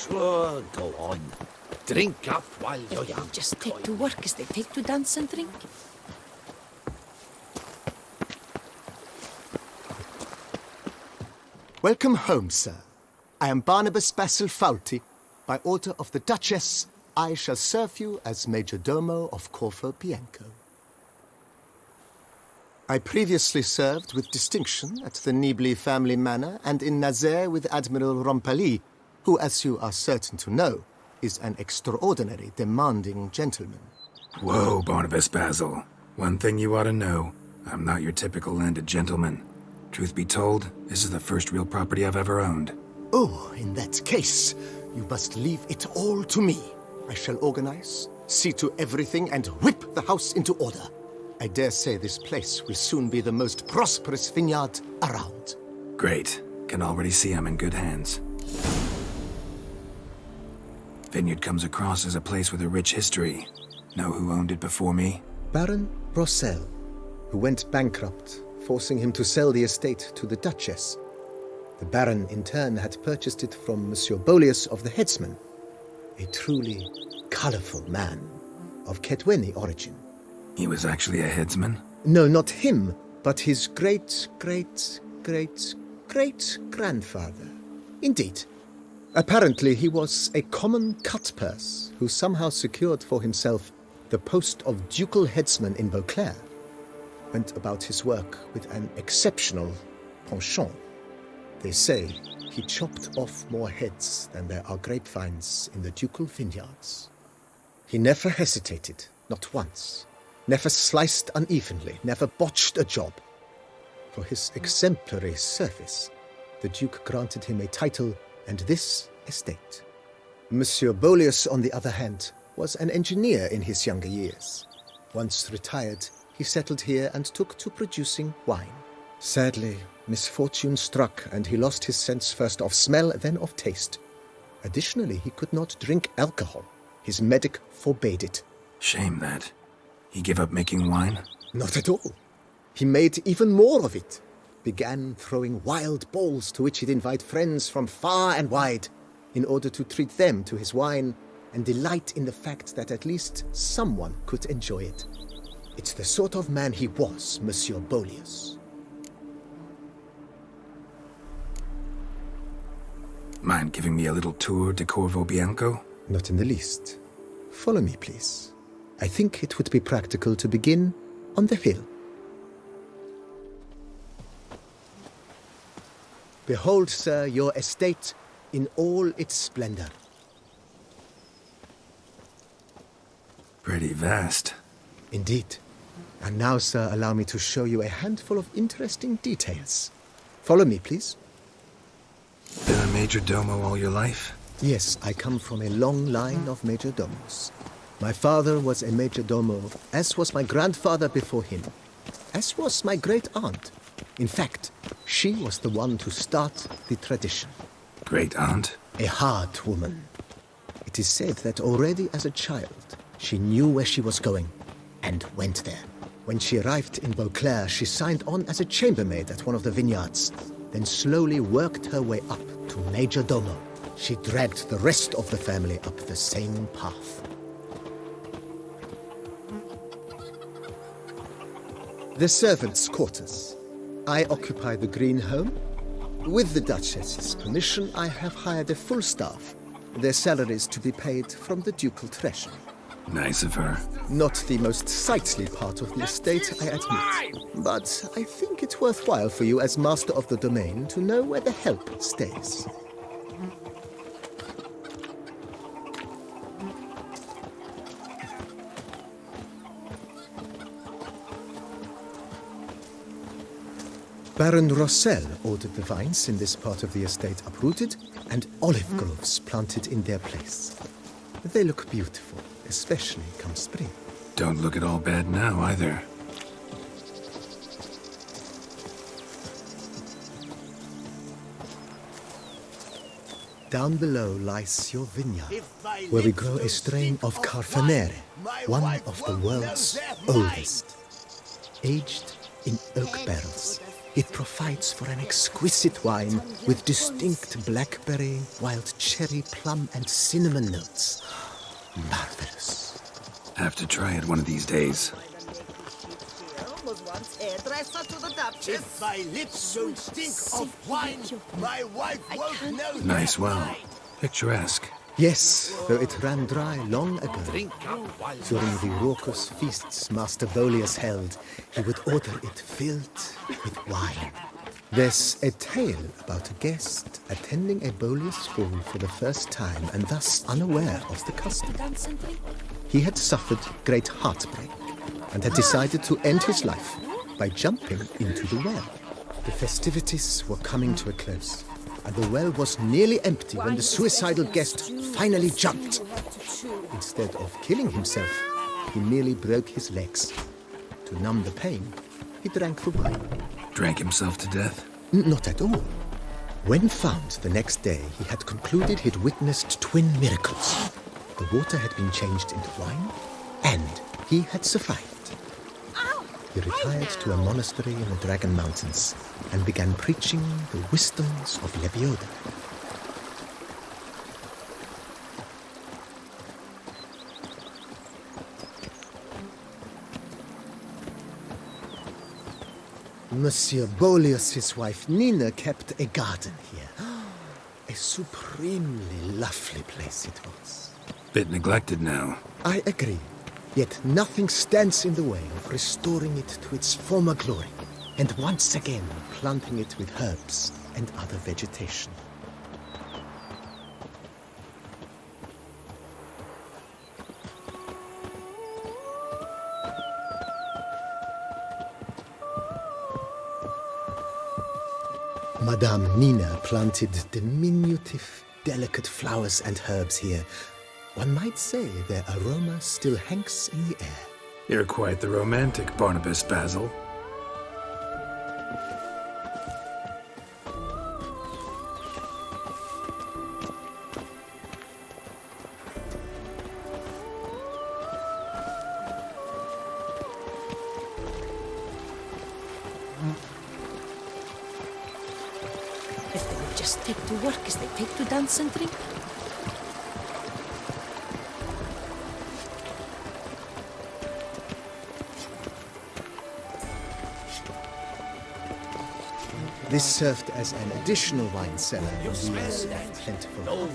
Sure, go on. Drink up while you're young. Just take to work as they take to dance and drink. Welcome home, sir. I am Barnabas Basil Faulty. By order of the Duchess, I shall serve you as Major Domo of Corvo Bianco. I previously served with distinction at the Nibli family manor and in Nazaire with Admiral Rompali, who, as you are certain to know, is an extraordinary, demanding gentleman. Whoa, Barnabas Basil. One thing you ought to know. I'm not your typical landed gentleman. Truth be told, this is the first real property I've ever owned. Oh, in that case, you must leave it all to me. I shall organize, see to everything, and whip the house into order. I dare say this place will soon be the most prosperous vineyard around. Great. Can already see I'm in good hands. Vineyard comes across as a place with a rich history. Know who owned it before me? Baron Rossel, who went bankrupt, forcing him to sell the estate to the Duchess. The Baron, in turn, had purchased it from Monsieur Bolius of the Headsman, a truly colorful man of Ketweni origin. He was actually a headsman? No, not him, but his great-great-great-great-grandfather. Indeed. Apparently, he was a common cut-purse who somehow secured for himself the post of ducal headsman in Beauclair. Went about his work with an exceptional penchant. They say he chopped off more heads than there are grapevines in the ducal vineyards. He never hesitated, not once. Never sliced unevenly, never botched a job. For his exemplary service, the Duke granted him a title and this estate. Monsieur Bolius, on the other hand, was an engineer in his younger years. Once retired, he settled here and took to producing wine. Sadly, misfortune struck and he lost his sense first of smell, then of taste. Additionally, he could not drink alcohol. His medic forbade it. Shame that. He gave up making wine? Not at all. He made even more of it. Began throwing wild balls to which he'd invite friends from far and wide in order to treat them to his wine and delight in the fact that at least someone could enjoy it. It's the sort of man he was, Monsieur Bolius. Mind giving me a little tour de Corvo Bianco? Not in the least. Follow me, please. I think it would be practical to begin on the hill. Behold, sir, your estate in all its splendor. Pretty vast. Indeed. And now, sir, allow me to show you a handful of interesting details. Follow me, please. Been a major domo all your life? Yes, I come from a long line of major domos. My father was a major domo, as was my grandfather before him, as was my great-aunt. In fact, she was the one to start the tradition. Great-aunt? A hard woman. It is said that already as a child, she knew where she was going, and went there. When she arrived in Beauclair, she signed on as a chambermaid at one of the vineyards, then slowly worked her way up to major domo. She dragged the rest of the family up the same path. The servants' quarters. I occupy the green home. With the Duchess's permission, I have hired a full staff. Their salaries to be paid from the ducal treasury. Nice of her. Not the most sightly part of the estate, I admit. But I think it's worthwhile for you as master of the domain to know where the help stays. Baron Rossel ordered the vines in this part of the estate uprooted and olive groves planted in their place. They look beautiful, especially come spring. Don't look at all bad now, either. Down below lies your vineyard, where we grow a strain of Carfanere, one of the world's oldest, aged in oak barrels. It provides for an exquisite wine with distinct blackberry, wild cherry, plum, and cinnamon notes. Marvelous. Have to try it one of these days. If my lips don't stink of wine, my wife won't know. Nice well. Picturesque. Yes, though it ran dry long ago. Drink up while During the raucous feasts Master Bolius held, he would order it filled with wine. There's a tale about a guest attending a Bolius ball for the first time and thus unaware of the custom. Dance and drink? He had suffered great heartbreak and had decided to end his life by jumping into the well. The festivities were coming to a close, and the well was nearly empty when the suicidal guest finally jumped. Instead of killing himself, he merely broke his legs. To numb the pain, he drank the wine. Drank himself to death? Not at all. When found the next day, he had concluded he'd witnessed twin miracles. The water had been changed into wine, and he had survived. He retired to a monastery in the Dragon Mountains and began preaching the wisdoms of Lebioda. Monsieur Bolius' wife Nina kept a garden here. A supremely lovely place it was. Bit neglected now. I agree. Yet nothing stands in the way of restoring it to its former glory, and once again planting it with herbs and other vegetation. Madame Nina planted diminutive, delicate flowers and herbs here. One might say their aroma still hangs in the air. You're quite the romantic, Barnabas Basil. If they would just take to work as they take to dance and drink. This served as an additional wine cellar in these plentiful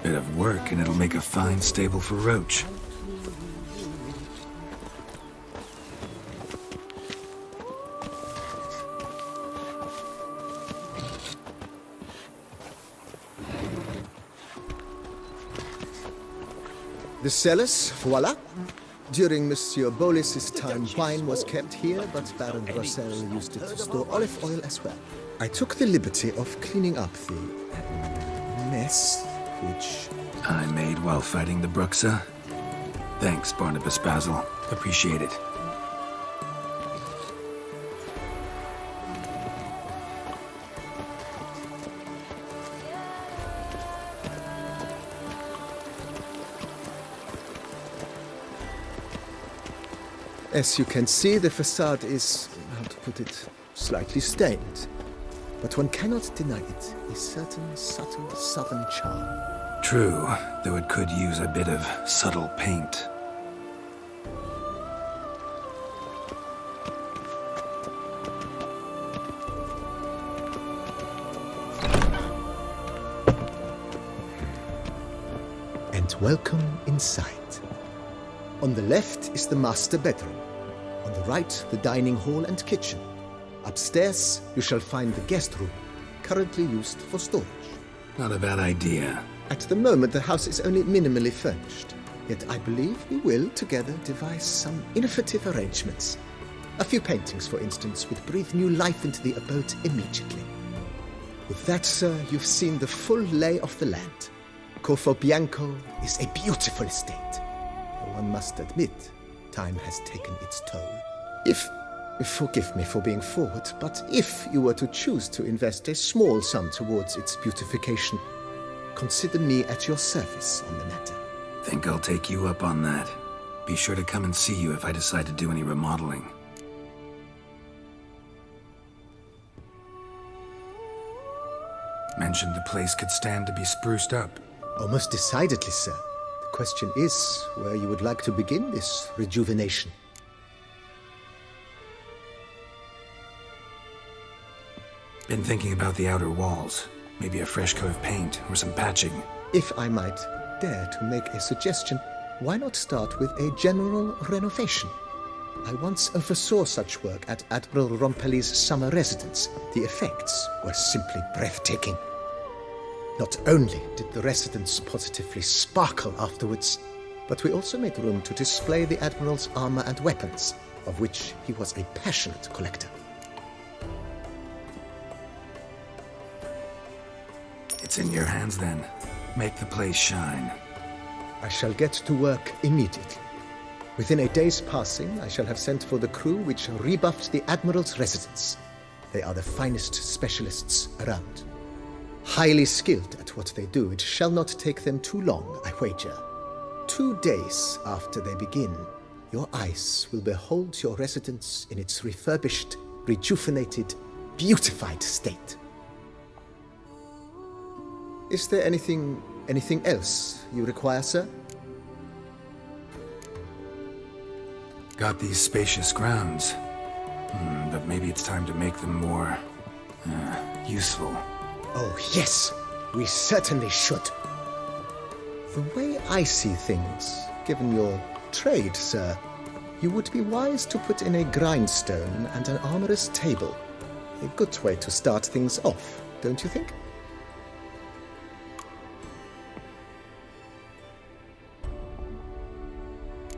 Bit of work and it'll make a fine stable for Roach. The cellars, voila. During Monsieur Bolis's time, wine was kept here, but Baron Rossel used it to store olive oil as well. I took the liberty of cleaning up the mess, which... I made while fighting the Bruxa. Thanks, Barnabas Basil. Appreciate it. As you can see, the facade is, how to put it, slightly stained. But one cannot deny it, a certain subtle southern charm. True, though it could use a bit of subtle paint. And welcome inside. On the left is the master bedroom. On the right, the dining hall and kitchen. Upstairs, you shall find the guest room, currently used for storage. Not a bad idea. At the moment, the house is only minimally furnished. Yet I believe we will, together, devise some innovative arrangements. A few paintings, for instance, would breathe new life into the abode immediately. With that, sir, you've seen the full lay of the land. Corvo Bianco is a beautiful estate. One must admit, time has taken its toll. Forgive me for being forward, but if you were to choose to invest a small sum towards its beautification, consider me at your service on the matter. Think I'll take you up on that. Be sure to come and see you if I decide to do any remodeling. Mentioned the place could stand to be spruced up. Oh, most decidedly, sir. The question is where you would like to begin this rejuvenation. Been thinking about the outer walls. Maybe a fresh coat of paint or some patching. If I might dare to make a suggestion, why not start with a general renovation? I once oversaw such work at Admiral Rompelli's summer residence. The effects were simply breathtaking. Not only did the residence positively sparkle afterwards, but we also made room to display the Admiral's armor and weapons, of which he was a passionate collector. It's in your hands then. Make the place shine. I shall get to work immediately. Within a day's passing, I shall have sent for the crew which rebuffed the Admiral's residence. They are the finest specialists around. Highly skilled at what they do, it shall not take them too long, I wager. 2 days after they begin, your eyes will behold your residence in its refurbished, rejuvenated, beautified state. Is there anything else you require, sir? Got these spacious grounds. But maybe it's time to make them more useful. Oh, yes, we certainly should. The way I see things, given your trade, sir, you would be wise to put in a grindstone and an armorer's table. A good way to start things off, don't you think?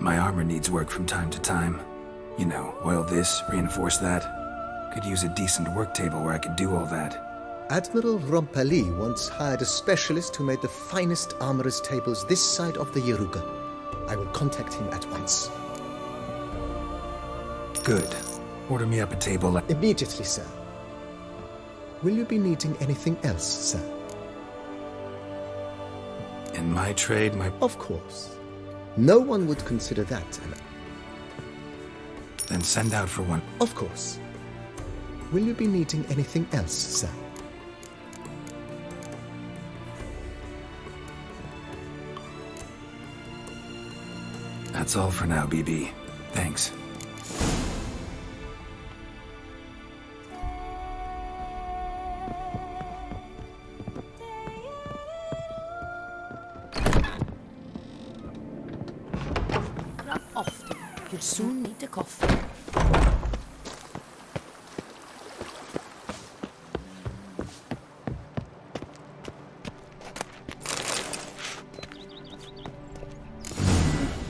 My armor needs work from time to time. You know, oil this, reinforce that. Could use a decent work table where I could do all that. Admiral Rompelli once hired a specialist who made the finest armorer's tables this side of the Yaruga. I will contact him at once. Good. Order me up a table. Immediately, sir. Will you be needing anything else, sir? In my trade, Of course. No one would consider that an... Then send out for one. Of course. Will you be needing anything else, sir? That's all for now, BB. Thanks. Rub often. You'll soon need a coffee.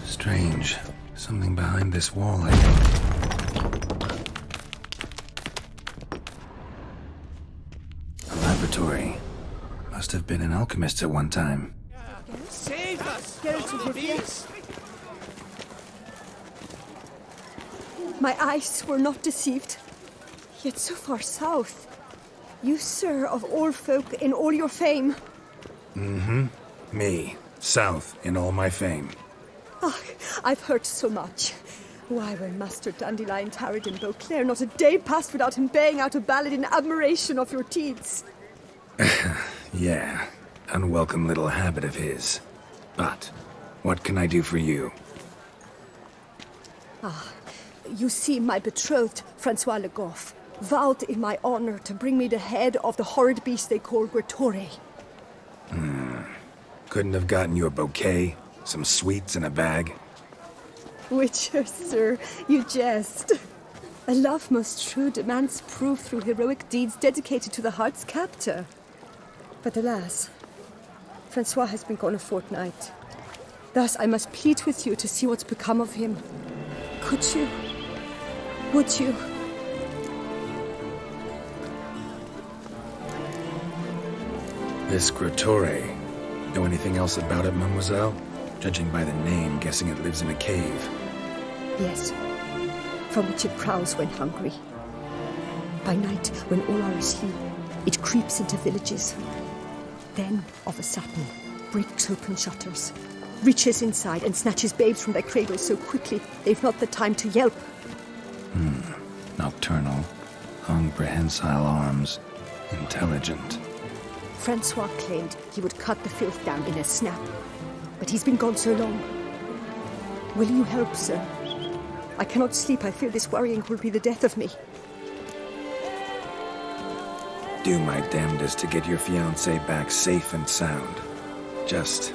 Strange. Something behind this wall, I think. A laboratory. Must have been an alchemist at one time. Save us! Geralt of Rivia. My eyes were not deceived. Yet so far south. You, sir, of all folk in all your fame. Me. South in all my fame. Ah, I've heard so much. Why, when Master Dandelion tarried in Beauclair, not a day passed without him baying out a ballad in admiration of your deeds. Yeah, unwelcome little habit of his. But, what can I do for you? You see, my betrothed, Francois Le Goff, vowed in my honor to bring me the head of the horrid beast they call Gretore. Couldn't have gotten you a bouquet? Some sweets in a bag? Witcher, sir, you jest. A love most true demands proof through heroic deeds dedicated to the heart's captor. But alas, Francois has been gone a fortnight. Thus I must plead with you to see what's become of him. Could you? Would you? This Gretore. Know anything else about it, mademoiselle? Judging by the name, guessing it lives in a cave. Yes, from which it prowls when hungry. By night, when all are asleep, it creeps into villages. Then, of a sudden, breaks open shutters, reaches inside and snatches babes from their cradles so quickly they've not the time to yelp. Nocturnal, long prehensile arms, intelligent. Francois claimed he would cut the filth down in a snap, but he's been gone so long. Will you help, sir? I cannot sleep. I fear this worrying will be the death of me. Do my damnedest to get your fiancé back safe and sound. Just,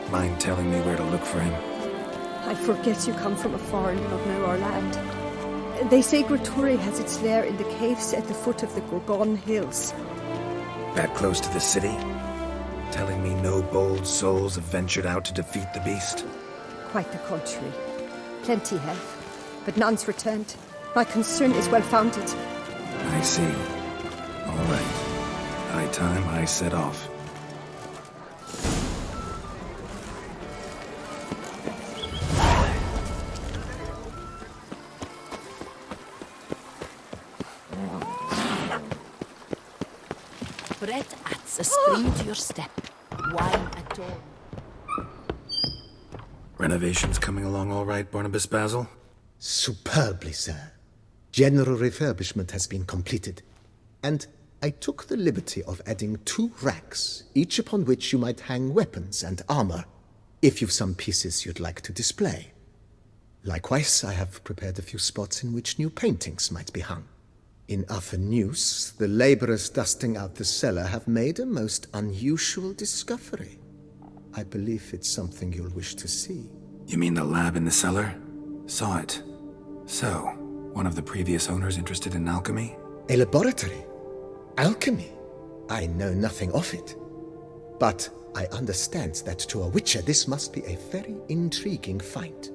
mind telling me where to look for him? I forget you come from afar and do not know our land. They say Gretori has its lair in the caves at the foot of the Gorgon Hills. That close to the city? Telling me no bold souls have ventured out to defeat the beast? Quite the contrary. Plenty have, but none's returned. My concern is well-founded. I see. All right. High time I set off. Bread adds a spring to your step. Wine at dawn. Renovations coming along all right, Barnabas Basil? Superbly, sir. General refurbishment has been completed. And I took the liberty of adding 2 racks, each upon which you might hang weapons and armor, if you've some pieces you'd like to display. Likewise, I have prepared a few spots in which new paintings might be hung. In other news, the laborers dusting out the cellar have made a most unusual discovery. I believe it's something you'll wish to see. You mean the lab in the cellar? Saw it. So, one of the previous owners interested in alchemy? A laboratory? Alchemy? I know nothing of it. But I understand that to a witcher this must be a very intriguing find.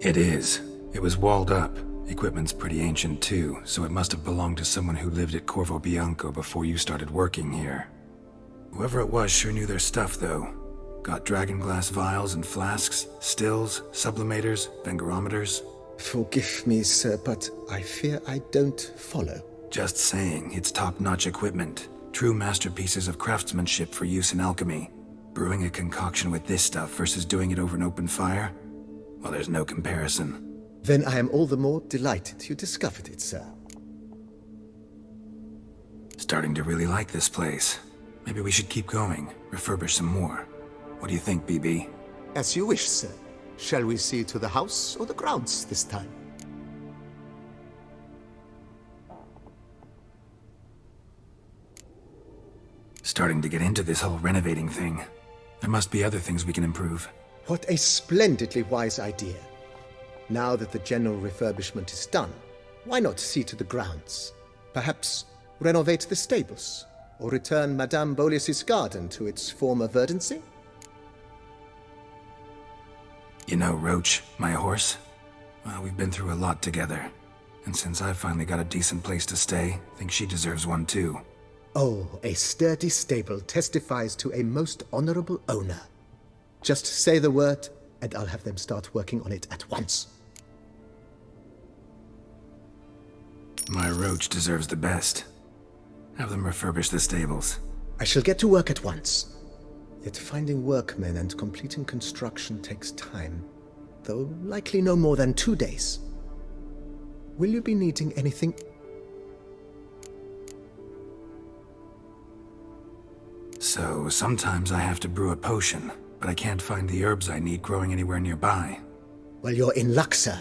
It is. It was walled up. Equipment's pretty ancient too, so it must have belonged to someone who lived at Corvo Bianco before you started working here. Whoever it was sure knew their stuff though. Got dragonglass vials and flasks, stills, sublimators, vengerometers. Forgive me, sir, but I fear I don't follow. Just saying, it's top-notch equipment. True masterpieces of craftsmanship for use in alchemy. Brewing a concoction with this stuff versus doing it over an open fire? Well, there's no comparison. Then I am all the more delighted you discovered it, sir. Starting to really like this place. Maybe we should keep going, refurbish some more. What do you think, BB? As you wish, sir. Shall we see to the house or the grounds this time? Starting to get into this whole renovating thing. There must be other things we can improve. What a splendidly wise idea. Now that the general refurbishment is done, why not see to the grounds? Perhaps renovate the stables, or return Madame Bolis's garden to its former verdancy? You know Roach, my horse? Well, we've been through a lot together. And since I've finally got a decent place to stay, I think she deserves one too. Oh, a sturdy stable testifies to a most honorable owner. Just say the word, and I'll have them start working on it at once. My Roach deserves the best. Have them refurbish the stables. I shall get to work at once. Yet finding workmen and completing construction takes time, though likely no more than 2 days. Will you be needing anything? So, sometimes I have to brew a potion, but I can't find the herbs I need growing anywhere nearby. Well, you're in luck, sir.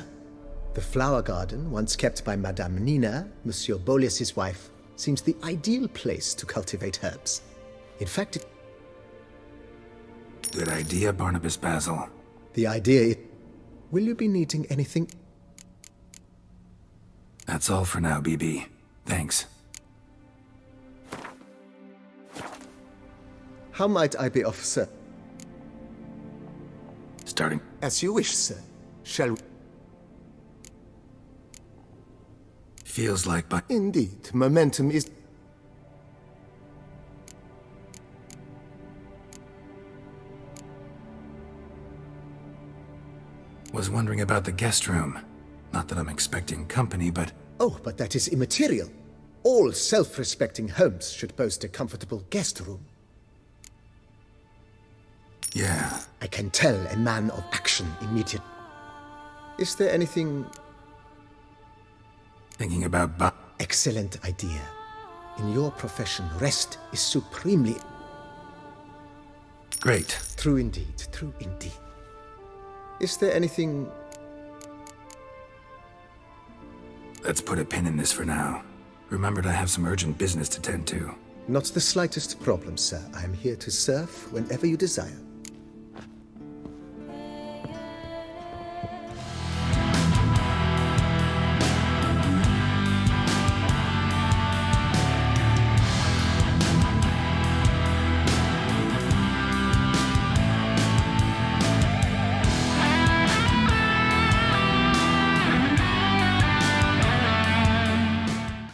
The flower garden, once kept by Madame Nina, Monsieur Bolis's wife, seems the ideal place to cultivate herbs. In fact, Good idea, Barnabas Basil. the idea is... Will you be needing anything? That's all for now, BB. Thanks. How might I be of, sir? Starting. As you wish, sir. Shall we? Feels like by... Indeed, momentum is... Was wondering about the guest room. Not that I'm expecting company, but... Oh, but that is immaterial. All self-respecting homes should boast a comfortable guest room. Yeah. I can tell a man of action immediately. Is there anything... Thinking about Excellent idea. In your profession, rest is supremely... Great. True indeed, true indeed. Is there anything... Let's put a pin in this for now. Remembered I have some urgent business to tend to. Not the slightest problem, sir. I am here to serve whenever you desire.